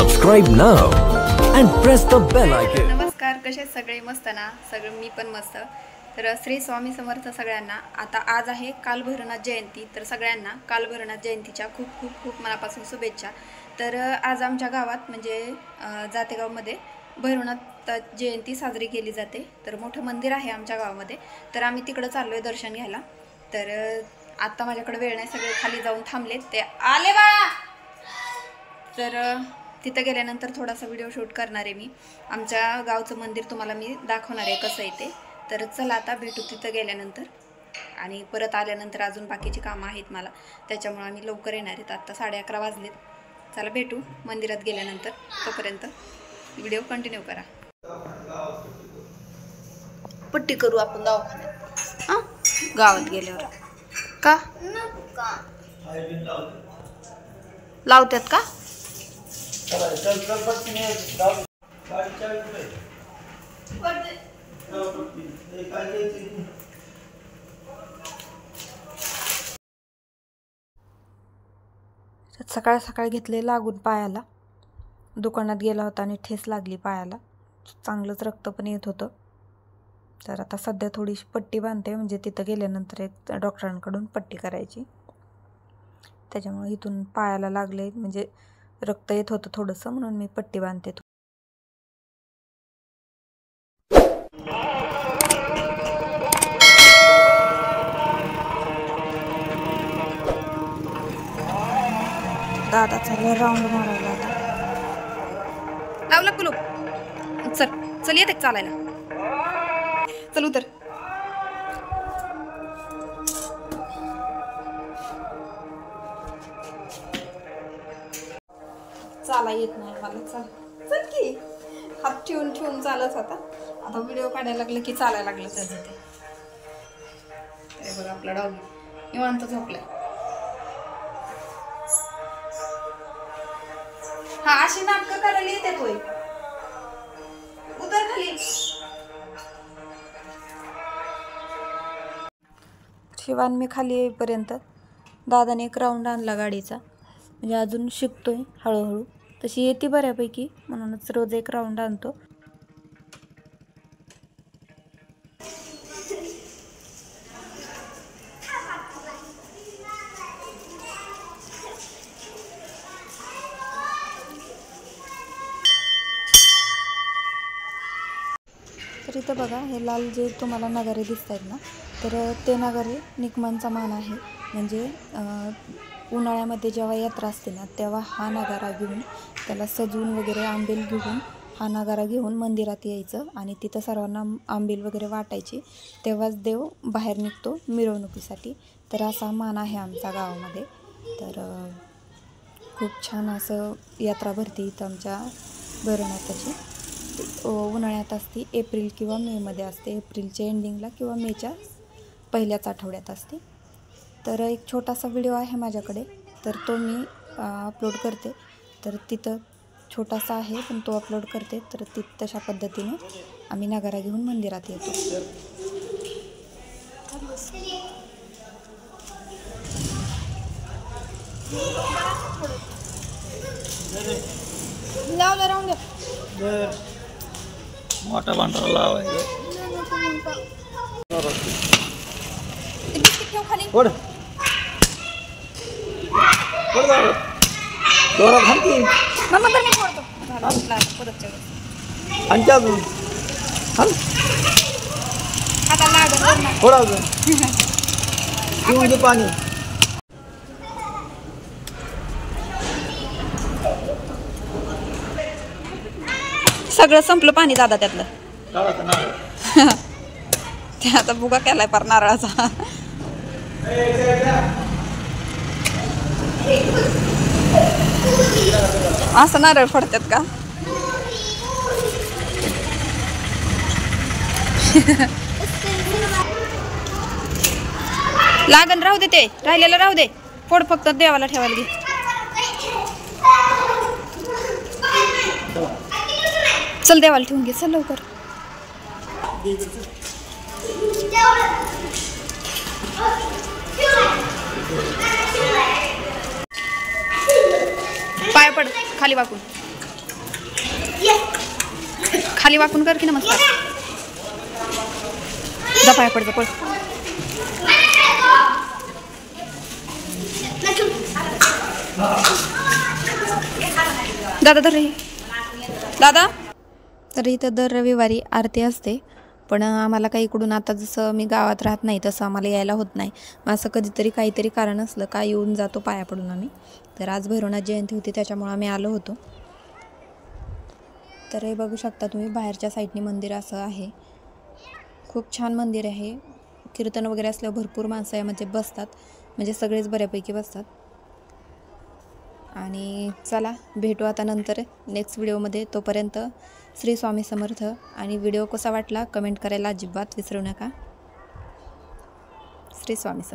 Subscribe now and press the bell icon. नमस्कार, कसे सगळे? मस्त ना? सगळे मी पण मस्त. तर श्री स्वामी समर्थ सगळ्यांना. आता आज आहे कालभैरवनाथ जयंती, तर सगळ्यांना कालभैरवनाथ जयंतीच्या खूप खूप खूप मनापासून शुभेच्छा. तर आज आमच्या गावात म्हणजे जातेगावमध्ये भैरवनाथ जयंती साजरी केली जाते. तर मोठं मंदिर आहे आमच्या गावामध्ये, तर आम्ही तिकडं चाललोय दर्शन घ्यायला. तर आता माझ्याकडे वेळ नाही, सगळे खाली जाऊन थांबलेत, ते आले बाळा. तर तिथं गेल्यानंतर थोडासा व्हिडिओ शूट करणार आहे मी. आमच्या गावचं मंदिर तुम्हाला मी दाखवणार आहे कसं आहे ते. तर चला आता भेटू तिथं गेल्यानंतर, आणि परत आल्यानंतर अजून बाकीची कामं आहेत मला, त्याच्यामुळे आम्ही लवकर येणार आहेत. आत्ता 11:30 वाजलेत. चला भेटू मंदिरात गेल्यानंतर. तोपर्यंत व्हिडिओ कंटिन्यू करा. पट्टी करू आपण दवाखान्यात, हां गावात गेल्यावर. का लावतात का? सकाळ सकाळ घेतले लागून पायाला. दुकानात गेला होता आणि ठेस लागली पायाला. चांगलंच रक्त पण येत होतं. तर आता सध्या थोडीशी पट्टी बांधते, म्हणजे तिथं गेल्यानंतर एक डॉक्टरांकडून पट्टी करायची. त्याच्यामुळे इथून पायाला लागले, म्हणजे रक्त येत होतं थोडंसं, म्हणून मी पट्टी बांधते. दादा चालला राऊंड मारायला. लावला कुलूप. चल चल, येते चालायला. चल उतर. चाला येत नाही मला. चल चल की. हात ठेवून ठेवून चालत होता, आता व्हिडिओ काढायला लागलं की चालायला लागलं त्याचं ते. बघा आपला डॉगी निवांत झोपलाय. हा अशी नाटकं करायला येते तोय. उतर खाली. शिवान मी खाली येईपर्यंत दादाने एक राऊंड आणला गाडीचा, म्हणजे अजून शिकतोय हळूहळू. तशी येते बऱ्यापैकी, म्हणूनच रोज एक राऊंड आणतो. तर इथं बघा, हे लाल जे तुम्हाला नगारे दिसत आहेत ना, तर ते नगारे निकमांचा मान आहे. म्हणजे उन्हाळ्यामध्ये जेव्हा यात्रा असते ना, तेव्हा हा नगारा घेऊन, त्याला सजवून वगैरे आंबील घेऊन, हा नगारा घेऊन मंदिरात यायचं आणि तिथं सर्वांना आंबील वगैरे वाटायची. तेव्हाच देव बाहेर निघतो मिरवणुकीसाठी. तर असा मान आहे आमच्या गावामध्ये. तर खूप छान असं यात्रा भरती इथं आमच्या भैरवनाथाची. उन्हाळ्यात असते, एप्रिल किंवा मेमध्ये असते. एप्रिलच्या एंडिंगला किंवा मेच्या पहिल्याच आठवड्यात असते. तर एक छोटासा व्हिडिओ आहे माझ्याकडे, तर तो मी अपलोड करते. तर तिथं छोटासा आहे, पण तो अपलोड करते. तर तशा पद्धतीने आम्ही नगारा घेऊन मंदिरात येतो. लावलं राहून द्या. मोठा भांडारा लावायचा. पाणी सगळं संपलं पाणी दादा त्यातलं. ते आता बुगा केलाय पार नारळाचा. असं नारळ फोडतात का? लागण राहू दे, ते राहिलेलं राहू दे. फोड फक्त देवाला ठेवायला घे. चल देवाला ठेवून घे, चल लवकर. पाय पड खाली वाकून. खाली वाकून कर की नमस्कार. जा पाया पड, जा पड. दादा तर रे दादा. तर इथं दर रविवारी आरती असते, पण आम्हाला काही इकडून आता जसं मी गावात राहत नाही तसं आम्हाला यायला होत नाही. मग असं कधीतरी काहीतरी कारण असलं का येऊन जातो पाया पडून आम्ही. तर आज भैरवनाथ जयंती होती त्याच्यामुळं आम्ही आलो होतो. तर हे बघू शकता तुम्ही, बाहेरच्या साईडनी मंदिर असं आहे. खूप छान मंदिर आहे. कीर्तन वगैरे असल्यावर भरपूर माणसं यामध्ये बसतात, म्हणजे सगळेच बऱ्यापैकी बसतात. आणि चला भेटू आता नंतर नेक्स्ट व्हिडिओमध्ये. तोपर्यंत श्री स्वामी समर्थ. आणि व्हिडिओ कसा वाटला कमेंट करायला अजिबात विसरू नका. श्री स्वामी समर्थ.